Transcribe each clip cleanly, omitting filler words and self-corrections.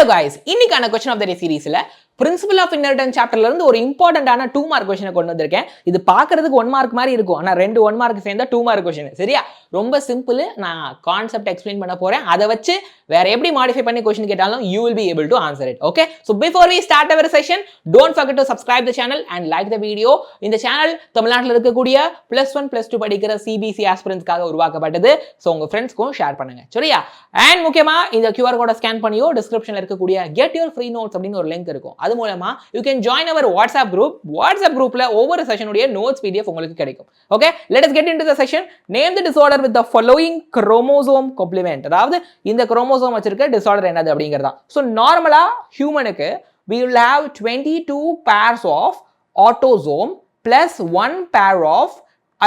Hello guys, இன்னைக்கான question of the day சீரிஸ்ல principal of inheritance சாப்டர்ல இருந்து ஒரு இம்பார்ட்டன்டான 2 மார்க் क्वेश्चन கொண்டு வந்திருக்கேன். இது பார்க்கிறதுக்கு 1 மார்க் மாதிரி இருக்கும். ஆனா 1 மார்க் சேர்ந்தா 2 மார்க் क्वेश्चन. சரியா? ரொம்ப சிம்பிள். நான் கான்செப்ட் எக்ஸ்பிளைன் பண்ண போறேன். அதை வச்சு வேற எப்படி மாடிஃபை பண்ணி क्वेश्चन கேட்டாலும் you will be able to answer it. Okay? So before we start our session, don't forget to subscribe the channel and like the video. இந்த சேனல் தமிழ்நாட்டில் இருக்கக்கூடிய +1 +2 படிக்கிற சிபிஎஸ்இ ஆஸ்பிரண்ட்ஸ்க்காக உருவாக்கப்பட்டது. ஸோ உங்க ஃப்ரெண்ட்ஸ்க்கும் ஷேர் பண்ணுங்க. சரியா? அண்ட் முக்கியமா இந்த QR கோடை ஸ்கேன் பண்ணியோ டிஸ்கிரிப்ஷன்ல இருக்கக்கூடிய கெட் யுவர் ஃப்ரீ நோட்ஸ் அப்படின்னு ஒரு லிங்க் இருக்கும். அது மூலமா you can join our WhatsApp group. WhatsApp groupல ஒவ்வொரு செஷனுடைய நோட்ஸ் PDF உங்களுக்கு கிடைக்கும். Okay, let us get into the session. Name the disorder with the following chromosome complement. அதாவது இந்த குரோமோசோம் வச்சிருக்க டிசார்டர் என்னது அப்படிங்கறதா. So நார்மலா ஹியூமனுக்கு we will have 22 pairs of autosome plus 1 pair of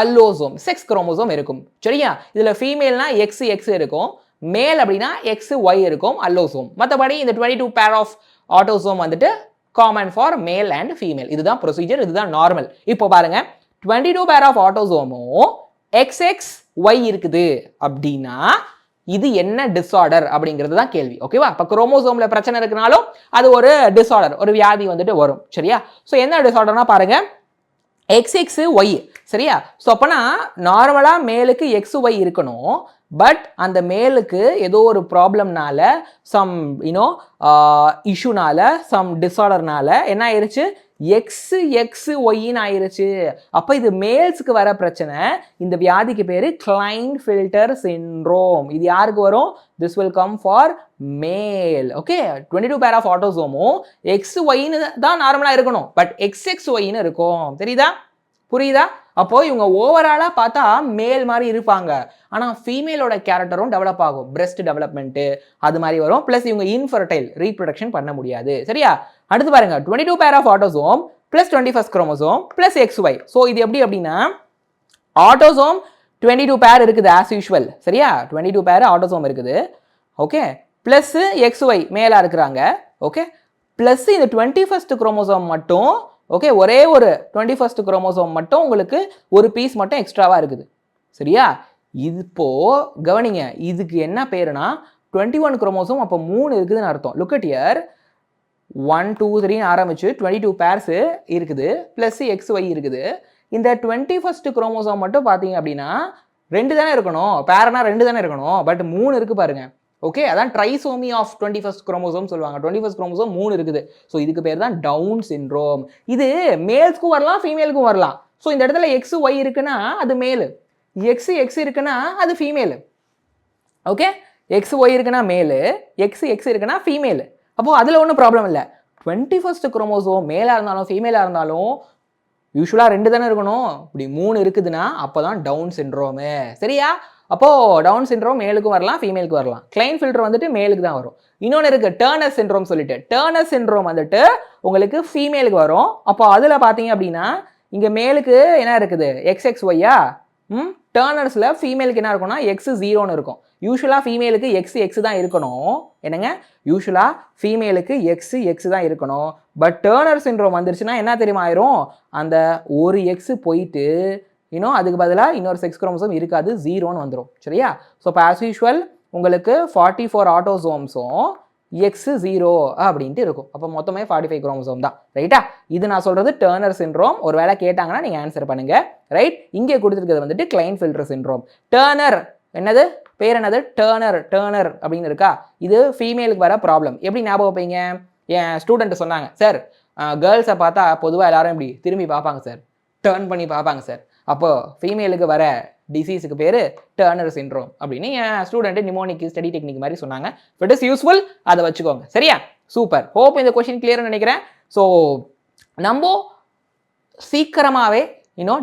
allosome. 6 chromosome இருக்கும். சரியா? இதுல ஃபீமேல்னா XX இருக்கும், மேல் அப்படின்னா XY இருக்கும் allosome. மத்தபடி இந்த 22 pair of autosome வந்துட்டு common for male and female. இதுதான் procedure, இதுதான் நார்மல். இப்போ பாருங்க 22 pair of autosome XXY இருக்குது அப்படின்னா இது என்ன டிசார்டர் அப்படிங்கிறது தான் கேள்வி. ஓகேவா? இப்போ குரோமோசோம்ல பிரச்சனை இருக்குனாலும் அது ஒரு டிசார்டர், ஒரு வியாதி வந்துட்டு வரும். சரியா? ஸோ என்ன டிசார்டர்னா பாருங்க XXY. சரியா? ஸோ அப்போனா நார்மலாக மேலுக்கு XY இருக்கணும், பட் அந்த மேலுக்கு ஏதோ ஒரு ப்ராப்ளம்னால சம் இஷ்யூனால சம் டிசார்டர்னால என்ன ஆயிருச்சு XXYன்னு ஆயிருச்சு. அப்போ இது மேல்ஸுக்கு வர பிரச்சனை. இந்த வியாதிக்கு பேரு கிளைன்ஃபில்டர் சிண்ட்ரோம். இது யாருக்கு வரும்? This will come for male. Okay, 22 pair of ஆட்டோசோமும் XYன்னு தான் நார்மலா இருக்கணும், பட் XXYன்னு இருக்கும். தெரியுதா? புரியுதா? அப்போ இவங்க ஓவராலா பார்த்தா மேல் மாதிரி இருப்பாங்க, ஆனா ஃபீமேலோட கேரக்டரும் டெவலப் ஆகும். பிரெஸ்ட் டெவலப்மெண்ட் அது மாதிரி வரும். பிளஸ் இவங்க இன்ஃபர்டைல், ரீப்ரொடக்ஷன் பண்ண முடியாது. சரியா? அடுத்து பாருங்க 22 pair of autosome plus 21st chromosome plus XY. So இது எப்படி அப்படின்னா ஆட்டோசோம் 22 பேர் இருக்குது ஆஸ் யூஷுவல். சரியா? 22 பேர் ஆட்டோசோம் இருக்குது. ஓகே, பிளஸ் XY மேலா இருக்கிறாங்க. ஓகே, பிளஸ் இந்த 21st குரோமோசோம் மட்டும், ஓகே, ஒரே ஒரு 21st குரோமோசோம் மட்டும் உங்களுக்கு ஒரு பீஸ் மட்டும் எக்ஸ்ட்ராவா இருக்குது. சரியா? இப்போ கவனிங்க, இதுக்கு என்ன பேருனா 21 குரோமோசோம், அப்போ 3 இருக்குதுன்னு அர்த்தம். லுக் அட் ஹியர், 1 2 3 ஆரம்பிச்சு 22 பேர்ஸ் இருக்குது, பிளஸ் XY இருக்குது. இந்த 21st குரோமோசோம் மட்டும் பார்த்தீங்க அப்படின்னா 2 தானே இருக்கணும், பேரனா 2 தானே இருக்கணும், பட் 3 இருக்கு பாருங்க. ஓகே, அதான் ட்ரைசோமி ஆஃப் 21st குரோமோசோம் சொல்லுவாங்க. 21st குரோமோசோம் 3 இருக்குது. ஸோ இதுக்கு பேர் தான் டவுன் சிண்ட்ரோம். இது மேல்ஸ்க்கும் வரலாம், ஃபீமேலுக்கும் வரலாம். ஸோ இந்த இடத்துல XY இருக்குன்னா அது மேலு, XX இருக்குன்னா அது ஃபீமேலு. ஓகே, XY இருக்குன்னா மேலு, XX இருக்குன்னா ஃபீமேலு. அப்போ அதில் ஒன்றும் ப்ராப்ளம் இல்லை. 21st குரோமோசோம் மேலாக இருந்தாலும் ஃபீமேலாக இருந்தாலும் யூஸ்வலாக 2 தானே இருக்கணும். இப்படி 3 இருக்குதுன்னா அப்போ தான் டவுன் சிண்ட்ரோமு. சரியா? அப்போ டவுன் சிண்ட்ரோம் மேலுக்கும் வரலாம், ஃபீமேலுக்கு வரலாம். கிளைன்ஃபில்டர் வந்துட்டு மேலுக்கு தான் வரும். இன்னொன்று இருக்கு டர்னர் சிண்ட்ரோம் சொல்லிட்டு. டர்னர் சிண்ட்ரோம் வந்துட்டு உங்களுக்கு ஃபீமேலுக்கு வரும். அப்போ அதில் பார்த்தீங்க அப்படின்னா இங்கே மேலுக்கு என்ன இருக்குது? XXYயா? டர்னர்ஸில் ஃபீமேலுக்கு என்ன இருக்கும்னா X0ன்னு இருக்கும். யூஸ்வலாக ஃபீமேலுக்கு XX தான் இருக்கணும். என்னங்க? யூஸ்வலாக ஃபீமேலுக்கு XX தான் இருக்கணும். பட் டர்னர் சிண்ட்ரோம் வந்துருச்சுன்னா என்ன தெரியுமா ஆயிரும்? அந்த ஒரு X போயிட்டு அதுக்கு பதிலாக இன்னொரு 6 குரோமோசோம் இருக்காது, 0ன்னு வந்துடும். சரியா? ஸோ இப்போ ஆஸ் யூஷுவல் உங்களுக்கு 44 ஆட்டோசோம்ஸும் X0 அப்படின்ட்டு இருக்கும். அப்போ மொத்தமே 45 குரோமோசோம் தான். ரைட்டா? இது நான் சொல்றது டர்னர் சிண்ட்ரோம். ஒரு வேளை கேட்டாங்கன்னா நீங்கள் ஆன்சர் பண்ணுங்க. ரைட்? இங்கே கொடுத்துருக்கிறது வந்துட்டு கிளைன்ஃபில்டர் சிண்ட்ரோம். டர்னர் என்னது? பேர் என்னது? டர்னர் அப்படின்னு இருக்கா? இது ஃபீமேலுக்கு வர ப்ராப்ளம். எப்படி ஞாபகம் வைப்பீங்க? என் ஸ்டூடெண்ட் சொன்னாங்க, சார் கேர்ள்ஸை பார்த்தா பொதுவாக எல்லாரும் இப்படி திரும்பி பார்ப்பாங்க சார், டர்ன் பண்ணி பார்ப்பாங்க சார். அப்போ ஃபீமேலுக்கு வர டிசீஸுக்கு பேர் டர்னர் சிண்ட்ரோம் அப்படின்னு என் ஸ்டூடெண்ட் நிமோனிக் ஸ்டடி டெக்னிக் மாதிரி சொன்னாங்க. பட் இஸ் யூஸ்ஃபுல், அதை வச்சுக்கோங்க. சரியா? சூப்பர். ஹோப் இந்த கொஸ்டின் கிளியர்னு நினைக்கிறேன். ஸோ நம்ம சீக்கிரமாகவே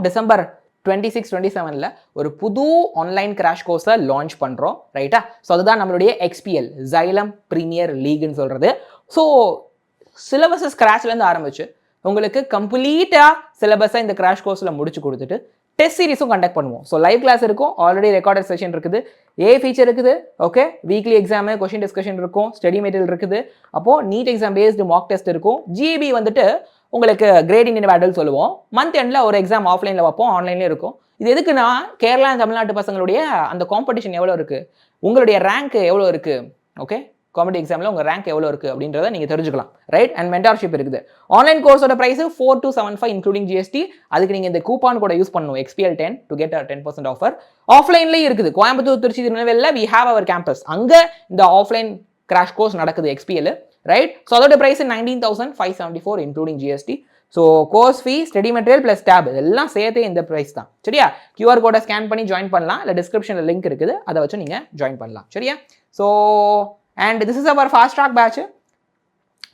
டிசம்பர் 26-27 ஒரு புது ஆன்லைன் கிராஷ் கோர்ஸை லான்ச் பண்ணுறோம். ரைட்டா? ஸோ அதுதான் நம்மளுடைய XPL Xylem Premier Leagueன்னு சொல்கிறது. ஸோ சிலபஸை ஸ்க்ராட்ச்லேருந்து ஆரம்பிச்சு உங்களுக்கு கம்ப்ளீட்டாக சிலபஸை இந்த கிராஷ் கோர்ஸில் முடிச்சு கொடுத்துட்டு டெஸ்ட் சீரிஸும் கண்டக்ட் பண்ணுவோம். ஸோ லைவ் கிளாஸ் இருக்கும், ஆல்ரெடி ரெக்கார்டட் செஷன் இருக்குது, ஃபீச்சர் இருக்குது. Okay, weekly exam, question discussion இருக்கும், ஸ்டடி மெட்டீரியல் இருக்குது. அப்போது NEET exam based mock test இருக்கும். GAB வந்துட்டு உங்களுக்கு கிரேடிங் இன்வாடல் சொல்லுவோம். மந்த் எண்டில் ஒரு எக்ஸாம் ஆஃப்லைனில் வைப்போம், ஆன்லைன்லேயும் இருக்கும். இது எதுக்குன்னா கேரளா தமிழ்நாட்டு பசங்களுடைய அந்த காம்படிஷன் எவ்வளோ இருக்குது, உங்களுடைய ரேங்க் எவ்வளோ இருக்குது, ஓகே, காம்படிட்டிவ் எக்ஸாமில் உங்கள் ரேங்க் எவ்வளோ இருக்குது அப்படின்றத நீங்கள் தெரிஞ்சுக்கலாம் ரைட். அண்ட் மென்டார்ஷிப் இருக்குது. ஆன்லைன் கோர்ஸோட ப்ரைஸ் 4275 இன்க்ளூடிங் ஜிஎஸ்டி. அதுக்கு நீங்கள் இந்த கூப்பான் கூட யூஸ் பண்ணணும் XPL10 டு கெட் 10% ஆஃபர். ஆஃப்லைன்லேயும் இருக்குது. கோயம்புத்தூர், திருச்சி, திருநெல்வேலியில் வி ஹேவ் அவர் கேம்பஸ். அங்கே இந்த ஆஃப்லைன் கிராஷ் கோர்ஸ் நடக்குது XPL ரைட். ஸோ அதோட price 19,574 including GST. So course fee, study material plus tab இதெல்லாம் சேர்த்தே இந்த ப்ரைஸ் தான் சரியா. QR கோடை ஸ்கேன் பண்ணி ஜாயின் பண்ணலாம். இல்லை டிஸ்கிரிப்ஷனில் லிங்க் இருக்குது, அதை வச்சு நீங்கள் ஜாயின் பண்ணலாம் சரியா. So and this is our fast track batch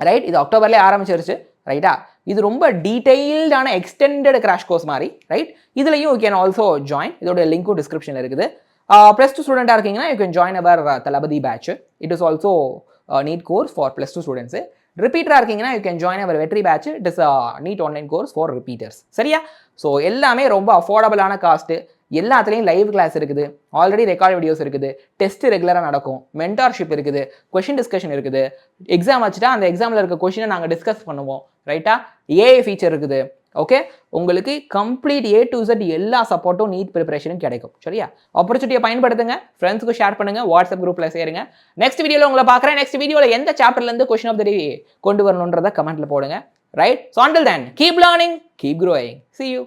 right. இது அக்டோபர்லேயே ஆரம்பிச்சிருச்சு ரைட்டா. இது ரொம்ப டீடைல்டான எக்ஸ்டெண்டட் கிராஷ் கோர்ஸ் மாதிரி ரைட். இதுலையும் யூ கேன் ஆல்சோ ஜாயின். இதோட லிங்க்கும் டிஸ்கிரிப்ஷனில் இருக்குது. +2 ஸ்டூடெண்ட்டாக இருக்கீங்கன்னா you can join our Thalapathy batch. It is also NEET course for +2 students. ரிப்பீட்டராக இருக்கீங்கன்னா you can join our Vetri batch. It is NEET online course for repeaters சரியா. ஸோ எல்லாமே ரொம்ப அஃபோர்டபுளான காஸ்ட்டு. எல்லாத்துலேயும் லைவ் கிளாஸ் இருக்குது, ஆல்ரெடி ரெக்கார்ட் வீடியோஸ் இருக்குது, டெஸ்ட் ரெகுலராக நடக்கும், மென்டார்ஷிப் இருக்குது, கொஷின் டிஸ்கஷன் இருக்குது. எக்ஸாம் வச்சுட்டா அந்த எக்ஸாமில் இருக்க கொஷினை நாங்கள் டிஸ்கஸ் பண்ணுவோம் ரைட்டா. ஏஐ ஃபீச்சர் இருக்குது ஓகே. உங்களுக்கு கம்ப்ளீட் A to Z எல்லா சப்போர்ட்டும் நீட் ப்ரிப்பரேஷனும் கிடைக்கும் சரியா. ஆப்பர்ச்சுனிட்டியை பயன்படுத்துங்க, ஃப்ரெண்ட்ஸுக்கு ஷேர் பண்ணுங்க, வாட்ஸ்அப் குரூப்பில் சேருங்க. நெக்ஸ்ட் வீடியோவில் உங்களை பார்க்குறேன். நெக்ஸ்ட் வீடியோவில் எந்த சாப்டர்லேருந்து கொஷின் ஆஃப் த டே கொண்டு வரணுன்றதை கமெண்ட்டில் போடுங்க right. So until then keep learning, keep growing. See you.